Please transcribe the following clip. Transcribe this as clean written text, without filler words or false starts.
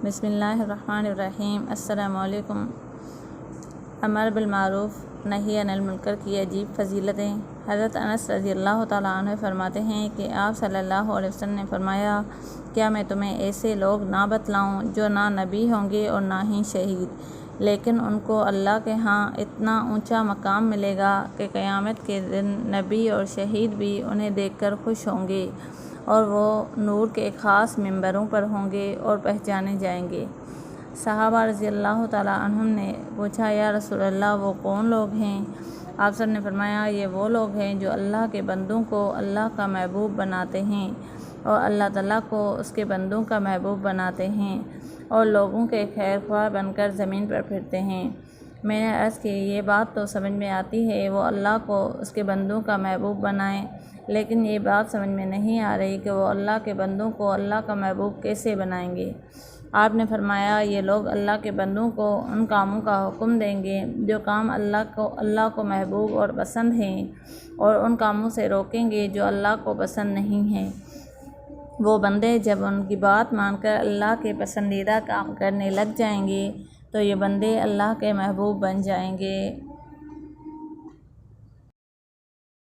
بسم اللہ الرحمن الرحیم۔ السلام علیکم۔ امر بالمعروف نہی عن المنکر کی عجیب فضیلتیں۔ حضرت انس رضی اللہ تعالیٰ عنہ فرماتے ہیں کہ آپ صلی اللہ علیہ وسلم نے فرمایا، کیا میں تمہیں ایسے لوگ نہ بتلاؤں جو نہ نبی ہوں گے اور نہ ہی شہید، لیکن ان کو اللہ کے ہاں اتنا اونچا مقام ملے گا کہ قیامت کے دن نبی اور شہید بھی انہیں دیکھ کر خوش ہوں گے، اور وہ نور کے خاص ممبروں پر ہوں گے اور پہچانے جائیں گے۔ صحابہ رضی اللہ تعالیٰ عنہم نے پوچھا، یا رسول اللہ وہ کون لوگ ہیں؟ آپ سب نے فرمایا، یہ وہ لوگ ہیں جو اللہ کے بندوں کو اللہ کا محبوب بناتے ہیں اور اللہ تعالیٰ کو اس کے بندوں کا محبوب بناتے ہیں اور لوگوں کے خیر خواہ بن کر زمین پر پھرتے ہیں۔ میں نے عرض کی، یہ بات تو سمجھ میں آتی ہے وہ اللہ کو اس کے بندوں کا محبوب بنائیں، لیکن یہ بات سمجھ میں نہیں آ رہی کہ وہ اللہ کے بندوں کو اللہ کا محبوب کیسے بنائیں گے۔ آپ نے فرمایا، یہ لوگ اللہ کے بندوں کو ان کاموں کا حکم دیں گے جو کام اللہ کو محبوب اور پسند ہیں، اور ان کاموں سے روکیں گے جو اللہ کو پسند نہیں ہیں۔ وہ بندے جب ان کی بات مان کر اللہ کے پسندیدہ کام کرنے لگ جائیں گے تو یہ بندے اللہ کے محبوب بن جائیں گے۔